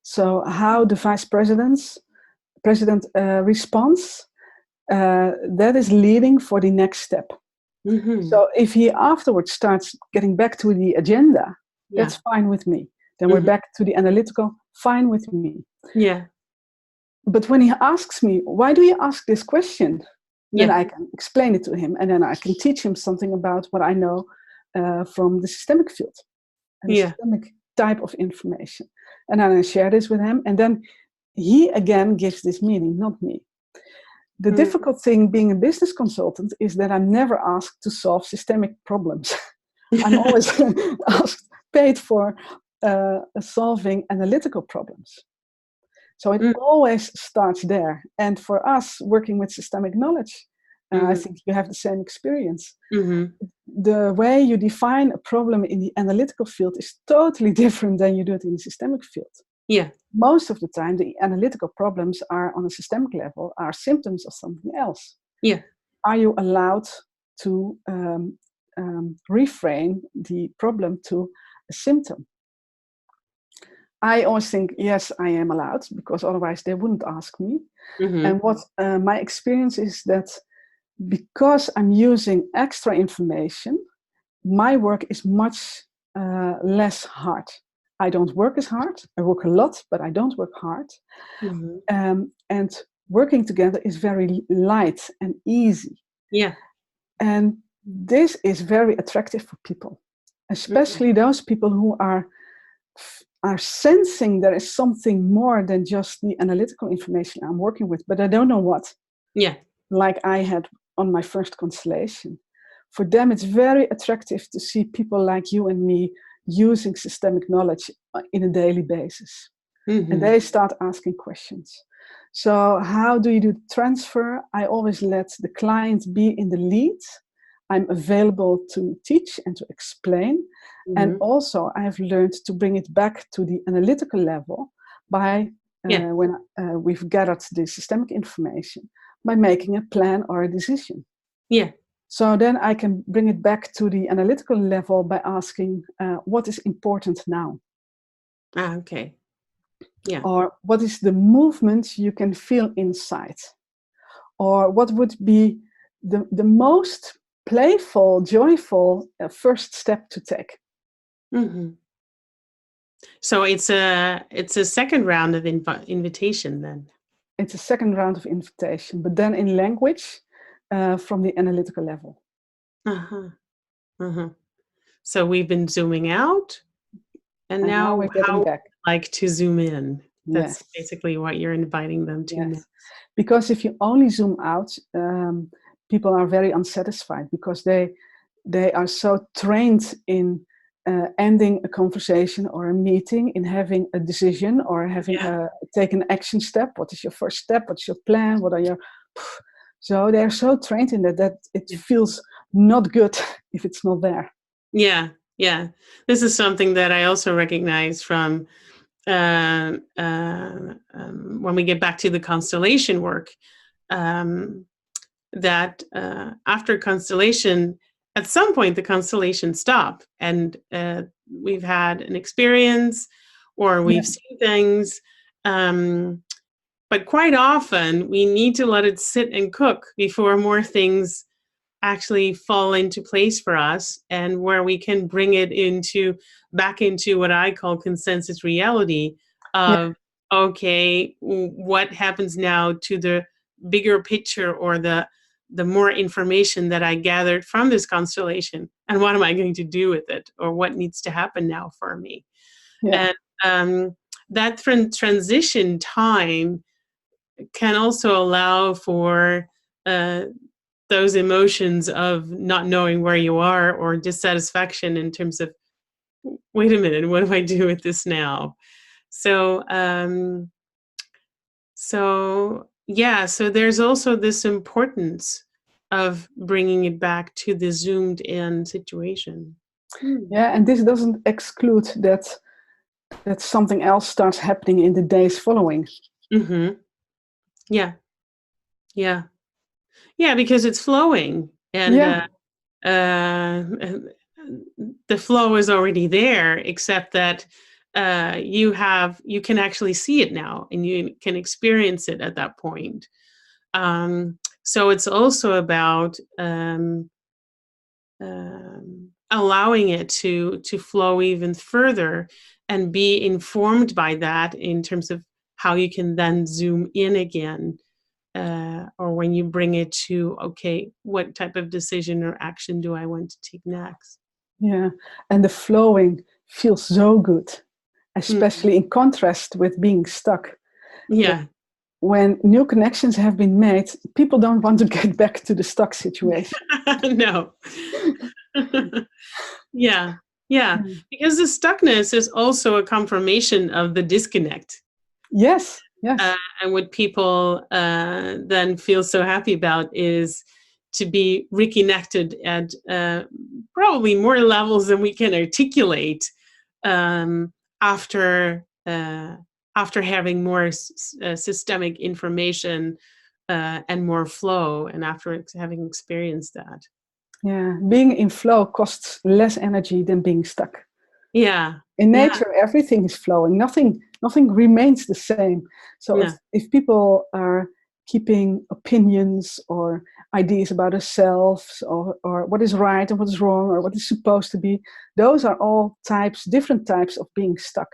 So how the president responds, that is leading for the next step. Mm-hmm. So if he afterwards starts getting back to the agenda, Yeah. that's fine with me. Then we're Mm-hmm. back to the analytical, fine with me. Yeah. But when he asks me, why do you ask this question? Then Yeah. I can explain it to him, and then I can teach him something about what I know from the systemic field and the Yeah. systemic type of information. And then I share this with him, and then he again gives this meaning, not me. The Mm-hmm. difficult thing being a business consultant is that I'm never asked to solve systemic problems. I'm always paid for solving analytical problems. So it always starts there. And for us, working with systemic knowledge, I think you have the same experience. Mm-hmm. The way you define a problem in the analytical field is totally different than you do it in the systemic field. Yeah. Most of the time, the analytical problems are on a systemic level, are symptoms of something else. Yeah. Are you allowed to reframe the problem to a symptom? I always think, yes, I am allowed, because otherwise they wouldn't ask me. Mm-hmm. And what my experience is that because I'm using extra information, my work is much less hard. I don't work as hard. I work a lot, but I don't work hard. And working together is very light and easy. Yeah. And this is very attractive for people, especially those people who are sensing there is something more than just the analytical information I'm working with, but I don't know what. Yeah. Like I had on my first constellation. For them, it's very attractive to see people like you and me using systemic knowledge in a daily basis. And they start asking questions. So how do you do the transfer? I always let the client be in the lead. I'm available to teach and to explain. And also I have learned to bring it back to the analytical level by when we've gathered the systemic information, by making a plan or a decision. Yeah. So then I can bring it back to the analytical level by asking, what is important now? Okay. Yeah. Or what is the movement you can feel inside? Or what would be the most playful, joyful first step to take? So it's a second round of invitation then. It's a second round of invitation, but then in language from the analytical level. So we've been zooming out, and now we're getting back. Like to zoom in. That's basically what you're inviting them to now. Because if you only zoom out, people are very unsatisfied because they are so trained in ending a conversation or a meeting, in having a decision or having take an action step. What is your first step? What's your plan? What are your... So they're so trained in that it feels not good if it's not there. Yeah, yeah. This is something that I also recognize from when we get back to the constellation work, that after constellation, at some point the constellations stop, and we've had an experience or we've seen things, but quite often we need to let it sit and cook before more things actually fall into place for us, and where we can bring it back into what I call consensus reality of, okay, what happens now to the bigger picture or the more information that I gathered from this constellation, and what am I going to do with it, or what needs to happen now for me? And that transition time can also allow for those emotions of not knowing where you are, or dissatisfaction in terms of, wait a minute, what do I do with this now? So there's also this importance of bringing it back to the zoomed in situation. And this doesn't exclude that something else starts happening in the days following. Yeah, because it's flowing, and the flow is already there, except that you can actually see it now, and you can experience it at that point. So it's also about allowing it to flow even further and be informed by that in terms of how you can then zoom in again, or when you bring it to, okay, what type of decision or action do I want to take next? Yeah, and the flowing feels so good, especially in contrast with being stuck. Yeah. When new connections have been made, people don't want to get back to the stuck situation. No. Yeah. Because the stuckness is also a confirmation of the disconnect. Yes. And what people then feel so happy about is to be reconnected at probably more levels than we can articulate, after having more systemic information and more flow, and after having experienced that. Yeah, being in flow costs less energy than being stuck. Yeah. In nature, everything is flowing. Nothing remains the same. So if people are keeping opinions or ideas about ourselves, or what is right and what is wrong, or what is supposed to be. Those are all different types of being stuck.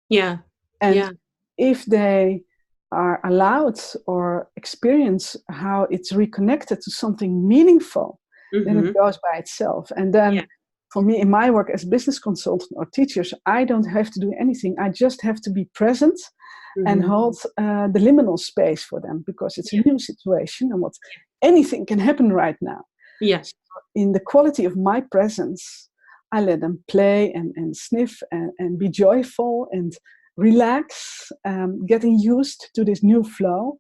Yeah. And Yeah. if they are allowed or experience how it's reconnected to something meaningful, then it goes by itself. And then Yeah. for me, in my work as business consultant or teachers, I don't have to do anything. I just have to be present and hold the liminal space for them, because it's a new situation and anything can happen right now. Yeah. So in the quality of my presence, I let them play and sniff and be joyful and relax, getting used to this new flow.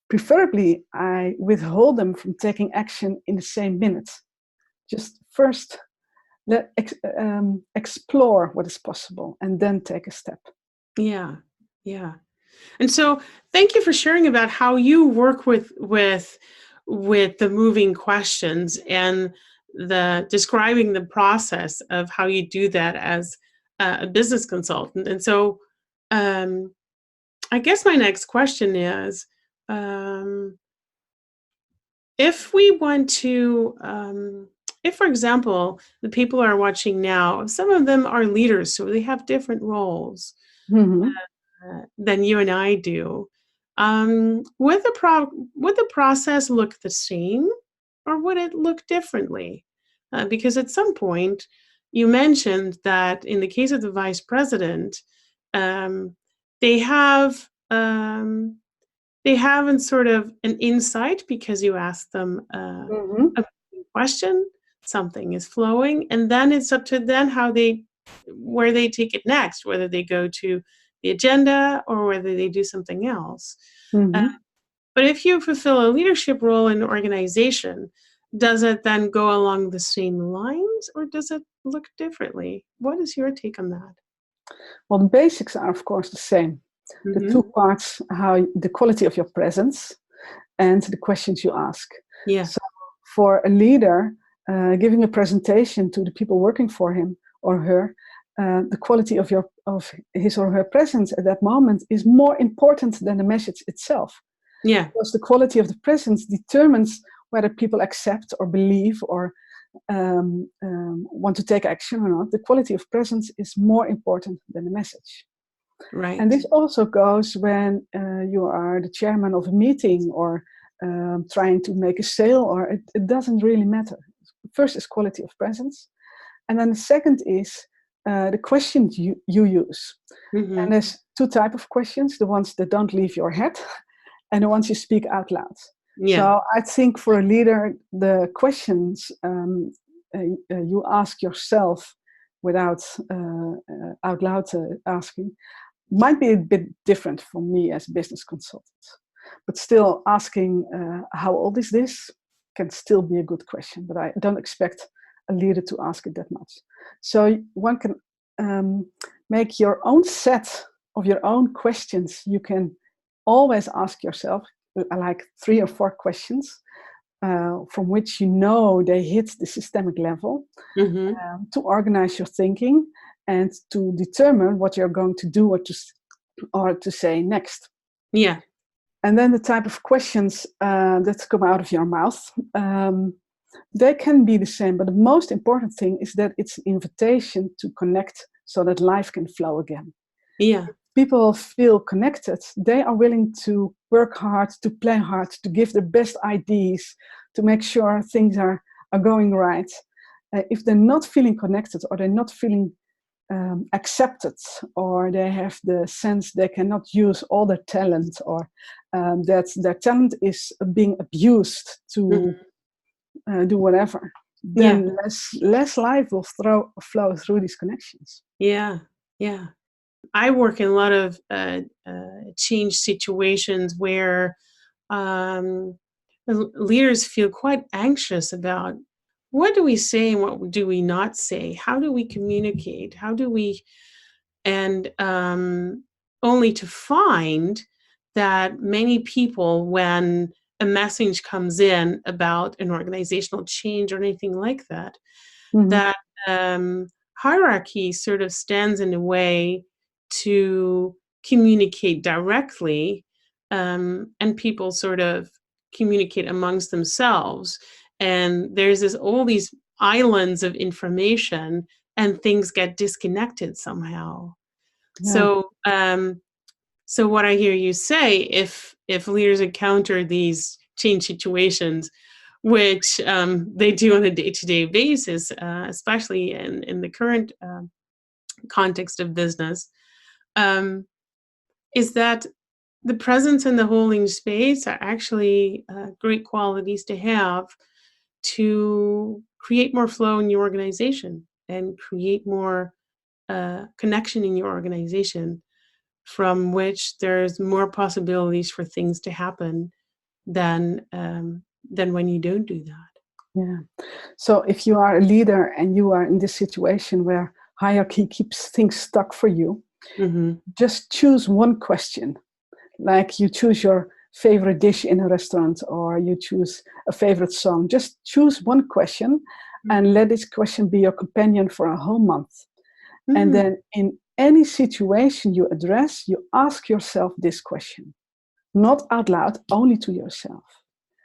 Preferably, I withhold them from taking action in the same minute. Just first explore what is possible and then take a step. Yeah. Yeah. And so thank you for sharing about how you work with the moving questions and the describing the process of how you do that as a business consultant. And so I guess my next question is, if we want to, if, for example, the people are watching now, some of them are leaders, so they have different roles than you and I do. Would the process look the same, or would it look differently? Because at some point, you mentioned that in the case of the vice president, um, they have sort of an insight because you ask them a question, something is flowing, and then it's up to them where they take it next, whether they go to the agenda or whether they do something else. But if you fulfill a leadership role in an organization, does it then go along the same lines, or does it look differently? What is your take on that? Well, the basics are, of course, the same. The two parts, how the quality of your presence and the questions you ask. Yeah. So for a leader, giving a presentation to the people working for him or her, the quality of his or her presence at that moment is more important than the message itself. Yeah. Because the quality of the presence determines whether people accept or believe or want to take action or not. The quality of presence is more important than the message. Right. And this also goes when you are the chairman of a meeting or trying to make a sale, or it doesn't really matter. First is quality of presence. And then the second is the questions you use. And there's two types of questions, the ones that don't leave your head and the ones you speak out loud. Yeah. So I think for a leader, the questions you ask yourself without out loud asking might be a bit different from me as a business consultant. But still asking how old is this can still be a good question, but I don't expect a leader to ask it that much. So one can make your own set of your own questions. You can always ask yourself like 3 or 4 questions from which you know they hit the systemic level to organize your thinking and to determine what you're going to do or to say next. Yeah. And then the type of questions that come out of your mouth, they can be the same, but the most important thing is that it's an invitation to connect so that life can flow again. Yeah. People feel connected. They are willing to work hard, to play hard, to give their best ideas, to make sure things are going right. If they're not feeling connected, or they're not feeling accepted, or they have the sense they cannot use all their talent, or that their talent is being abused to do whatever, then less life will flow through these connections. Yeah. Yeah. I work in a lot of change situations where leaders feel quite anxious about what do we say and what do we not say? How do we communicate? How do we, and only to find that many people, when a message comes in about an organizational change or anything like that, that hierarchy sort of stands in a way to communicate directly, and people sort of communicate amongst themselves, and there's all these islands of information, and things get disconnected somehow. Yeah. So what I hear you say, if leaders encounter these change situations, which they do on a day-to-day basis, especially in the current context of business, is that the presence and the holding space are actually great qualities to have to create more flow in your organization and create more connection in your organization, from which there's more possibilities for things to happen than when you don't do that. Yeah. So if you are a leader and you are in this situation where hierarchy keeps things stuck for you, just choose one question. Like you choose your favorite dish in a restaurant, or you choose a favorite song. Just choose one question and let this question be your companion for a whole month. And then in any situation you address, you ask yourself this question, not out loud, only to yourself.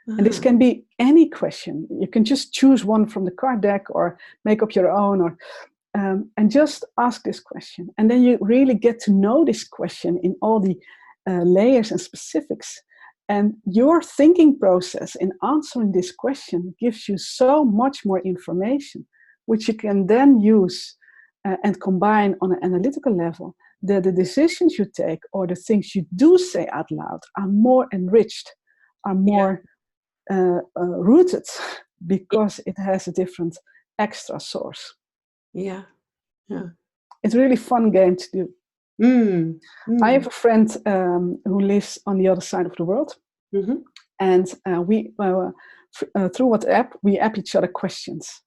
And this can be any question. You can just choose one from the card deck or make up your own, or and just ask this question. And then you really get to know this question in all the layers and specifics. And your thinking process in answering this question gives you so much more information, which you can then use and combine on an analytical level. The decisions you take or the things you do say out loud are more enriched, are more rooted, because it has a different extra source. Yeah. It's a really fun game to do. I have a friend who lives on the other side of the world, and we through WhatsApp we app each other questions,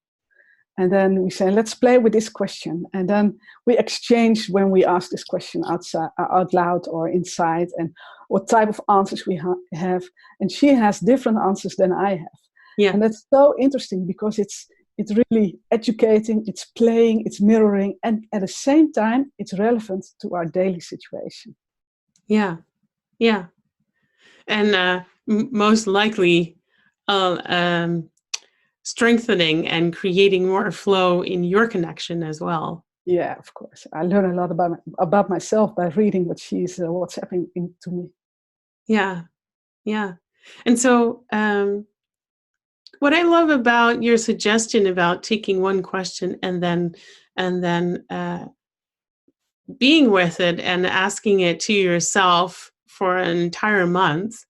and then we say, let's play with this question, and then we exchange when we ask this question out loud or inside, and what type of answers we have. And she has different answers than I have. Yeah. And that's so interesting, because it's really educating, it's playing, it's mirroring, and at the same time, it's relevant to our daily situation. Yeah, yeah. And most likely strengthening and creating more flow in your connection as well. Yeah, of course. I learn a lot about myself by reading what she's WhatsApping to me. Yeah, yeah. And so what I love about your suggestion about taking one question and then being with it and asking it to yourself for an entire month,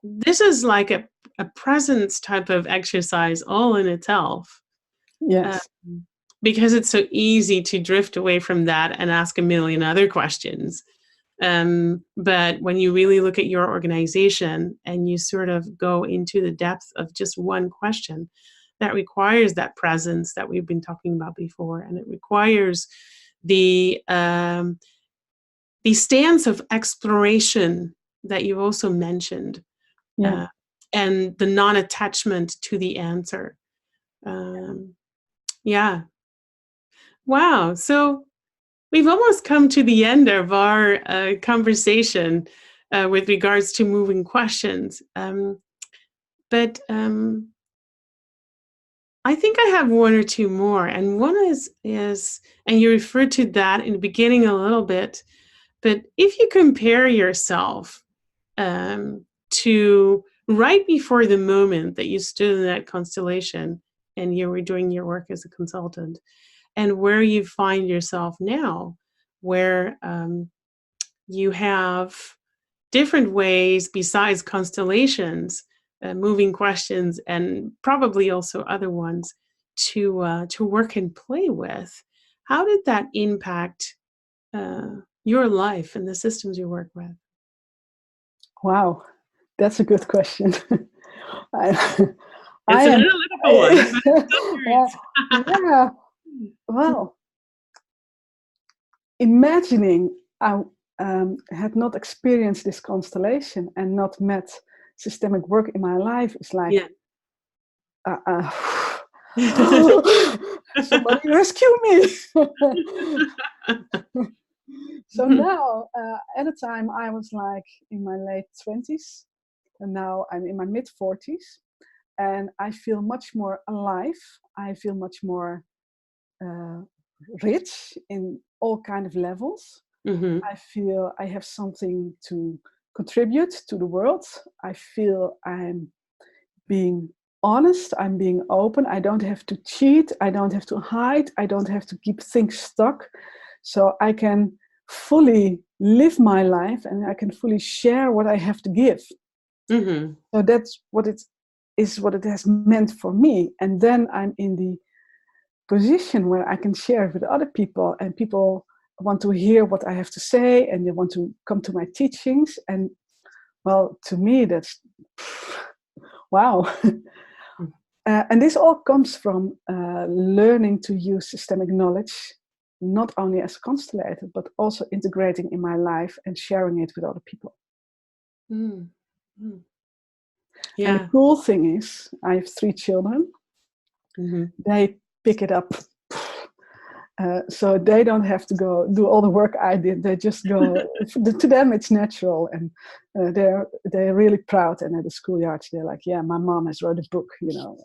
this is like a presence type of exercise all in itself. Yes. Because it's so easy to drift away from that and ask a million other questions. But when you really look at your organization and you sort of go into the depth of just one question, that requires that presence that we've been talking about before, and it requires the stance of exploration that you also mentioned, and the non-attachment to the answer. Yeah. Wow. So we've almost come to the end of our conversation with regards to moving questions. But I think I have one or two more. And one is, and you referred to that in the beginning a little bit, but if you compare yourself to right before the moment that you stood in that constellation and you were doing your work as a consultant, and where you find yourself now, where you have different ways besides constellations, moving questions, and probably also other ones to work and play with. How did that impact your life and the systems you work with? Wow, that's a good question. It's an analytical one, but it's still curious. Yeah. Well, imagining I had not experienced this constellation and not met systemic work in my life is like, somebody rescue me. So now, at the time, I was like in my late 20s, and now I'm in my mid 40s, and I feel much more alive. I feel much more uh, rich in all kind of levels. Mm-hmm. I feel I have something to contribute to the world. I feel I'm being honest, I'm being open. I don't have to cheat, I don't have to hide, I don't have to keep things stuck. So I can fully live my life and I can fully share what I have to give. Mm-hmm. So that's what it is, what it has meant for me. And then I'm in the position where I can share it with other people, and people want to hear what I have to say and they want to come to my teachings. And well, to me, that's wow. And this all comes from learning to use systemic knowledge, not only as constellator, but also integrating in my life and sharing it with other people. Mm-hmm. And Yeah. the cool thing is, I have 3 children. Mm-hmm. They pick it up. So they don't have to go do all the work I did. They just go, to them it's natural. And they're really proud. And at the schoolyard, they're like, yeah, my mom has wrote a book, you know.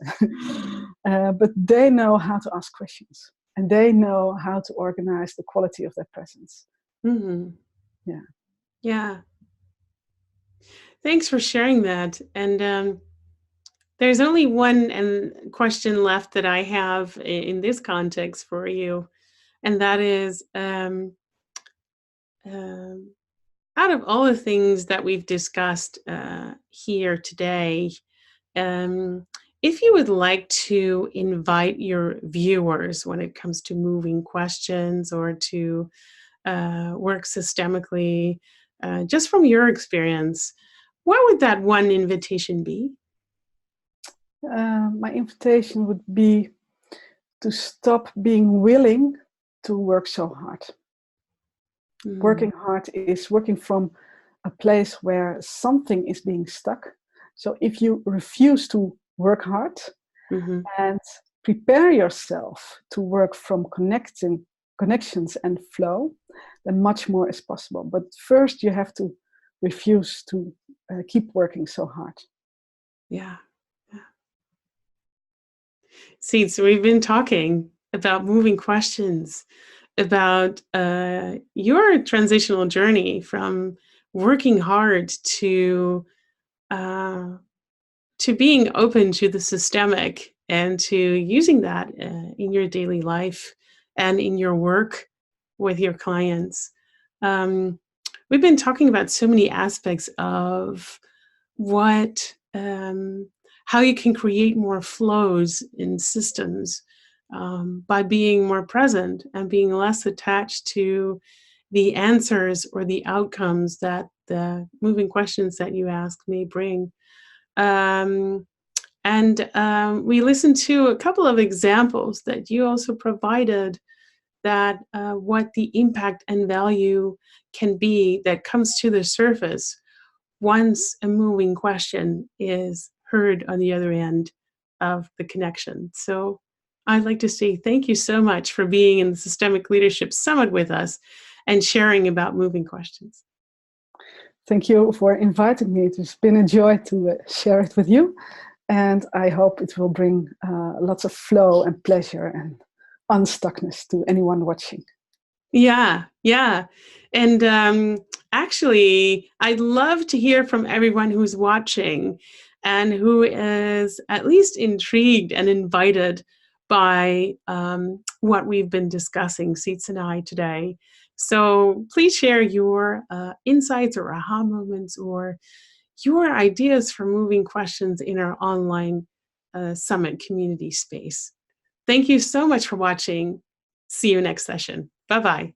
But they know how to ask questions. And they know how to organize the quality of their presence. Mm-hmm. Yeah. Yeah. Thanks for sharing that. And there's only one question left that I have in this context for you, and that is, um, out of all the things that we've discussed here today, um, if you would like to invite your viewers when it comes to moving questions or to work systemically, just from your experience, what would that one invitation be? My invitation would be to stop being willing to work so hard. Working hard is working from a place where something is being stuck. So if you refuse to work hard Mm-hmm. and prepare yourself to work from connections and flow, then much more is possible. But first you have to refuse to keep working so hard. Yeah. Siets, we've been talking about moving questions, about your transitional journey from working hard uh, to being open to the systemic and to using that in your daily life and in your work with your clients. Um, we've been talking about so many aspects of what how you can create more flows in systems by being more present and being less attached to the answers or the outcomes that the moving questions that you ask may bring. And we listened to a couple of examples that you also provided, that what the impact and value can be that comes to the surface once a moving question is heard on the other end of the connection. So I'd like to say thank you so much for being in the Systemic Leadership Summit with us and sharing about moving questions. Thank you for inviting me. It's been a joy to share it with you. And I hope it will bring lots of flow and pleasure and unstuckness to anyone watching. Yeah, yeah. And actually, I'd love to hear from everyone who's watching and who is at least intrigued and invited by what we've been discussing, Siets and I, today. So please share your insights or aha moments or your ideas for moving questions in our online summit community space. Thank you so much for watching. See you next session. Bye-bye.